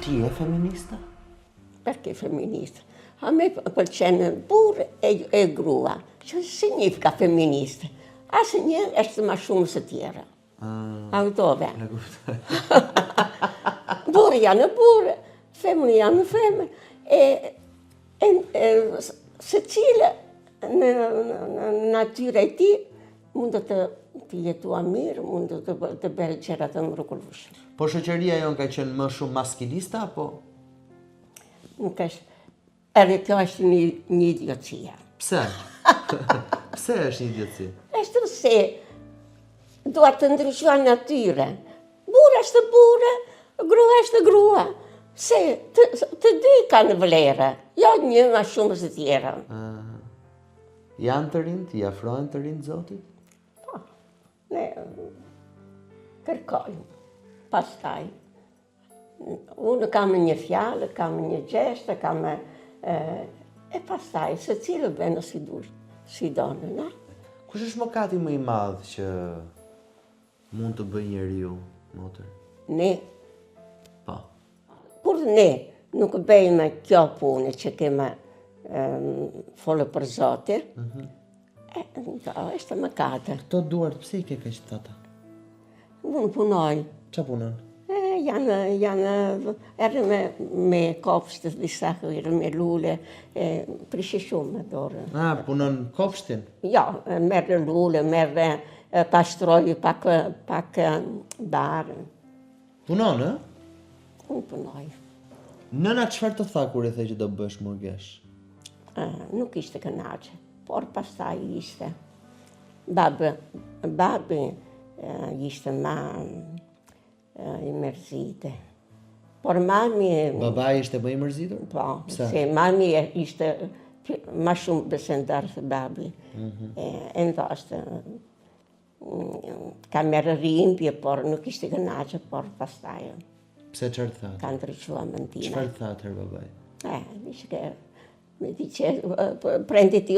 Ti je femminista? Perché femminista? A me pëlqen burë e grua. Që significa femminista? Asnjë është më shumë se tjera. A kuptove? E kuptoj. Burë janë burë, femën janë femë. Secila në natyra e tij mund të jetua mirë, mund të bëjë gjëra të mrekullueshme. Po shoqëria jon ka qenë më shumë maskilista apo? Nuk është. Edhe kjo është një idiocia. Pse? Pse është një idiotësi? Është se duhet të ndryshojë natyra. Burë është burë, grua është grua. Se të dy kanë vlerë, jo një më shumë se tjera. Janë të rinjt, i afrohen të rinjt Zotit? Po, ne kërkojmë, pastaj. Unë kam një fjalë, kam një gjest, kam... E pastaj, se cilë bënë si donë, na? Kush është mëkati më i madh që mund të bëjë njeriu, motër? Ne. Po. Kur ne nuk bëjmë kjo punë që kemë folë për Zotin, është mëkate. Këto duart, pse i ke kaq të thata? Unë punoj. Ç'a punon? Erë me kopshtë, disa herë me lule, prishe shumë me dorë. Punon kopshtin? Jo, merë lule, merë pastroj pak barë. Punon, Unë punoj. Nëna çfarë të tha kur i the që do bësh murgesh? Nuk ishte kënaqe, por pastaj ishte. Babi ishte ma i mërzite. Por mami... Babai ishte më i mërzitur? Po, se mami ishte ma shumë besimtar se babi. E ndoshta ka merë rimpje, por nuk ishte kënaqe, por pastaj. Pse çfarë tha? Ka ndryshuar mendimin. Çfarë tha atëherë babai? Dice, prendi ti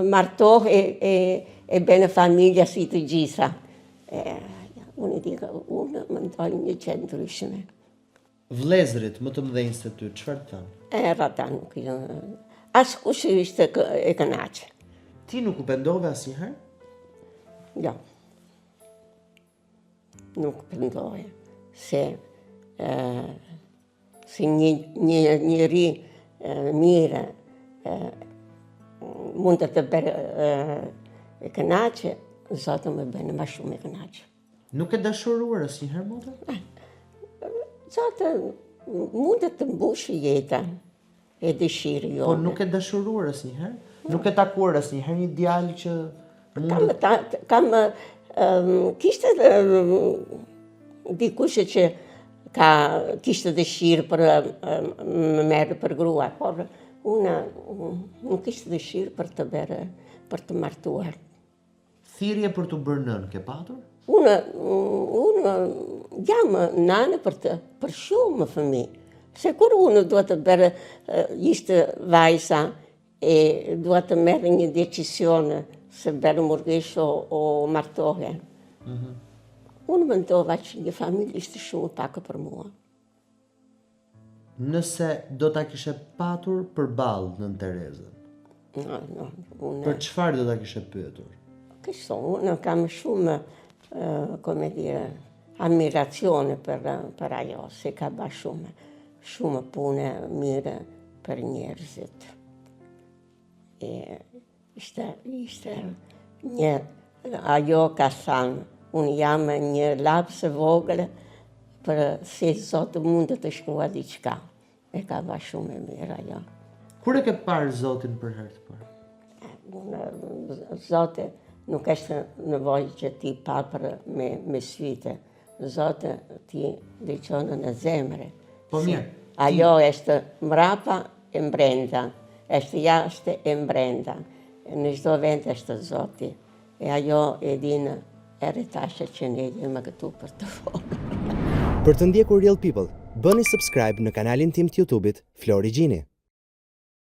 martoh e bene famiglia si të gjitha. Unë i dika, unë më ndoj një qenë ndryshme. Vlezrit më të mëdhenj se ty, çfarë thanë? Rata nuk janë. Askush ishte e kënaqe. Ti nuk u pendove asnjëherë? Jo. Nuk pendoje. Se një njeri mire mund të bërë e kënaqe, Zotë më bënë më shumë e kënaqe. Nuk e dashuruar asnjëherë, motër? Zotë mund të mbushë jetën e dëshirë jo. Po nuk e dashuruar asnjëherë? Nuk e takuar asnjëherë një djalë që kishte dikush që kishte dëshirë për më merë për grua, por unë nuk kishte dëshirë për të bërë, për të martuar. Thirrje për të bërë nën, ke patur? Unë jam nane për shumë fëmijë. Se kur unë duhet të bërë, ishte vajza e duhet të merë një decisione se bërë murgesh o martohe. Unë mendova që një familje ishte shumë pak për mua. Nëse do ta kishe patur përballë nën Terezën? Për çfarë do ta kishe pyetur? Kështu, unë kam shumë, come dire, ammirazione per ajo, se ka ba shumë pune mire për njerëzit. Ishte një, ajo ka thënë, unë jam një lapsë vogël për se Zotë mund të shkrua diçka. E ka ba shumë e mirë ajo. Kur e ke parë Zotin për herë të parë? Zotë nuk është nevojë që ti papër me syte. Zotë ti dëgjon në zemre. Po mirë. Ajo është mrapa e mbrenda, është jashtë e mbrenda. Në çdo vend është Zoti. E ajo e dinë erëtashe që ne jemi këtu për të folur. Për të ndjekur Real People, bëni subscribe në kanalin tim të YouTube-it Flori Gjini.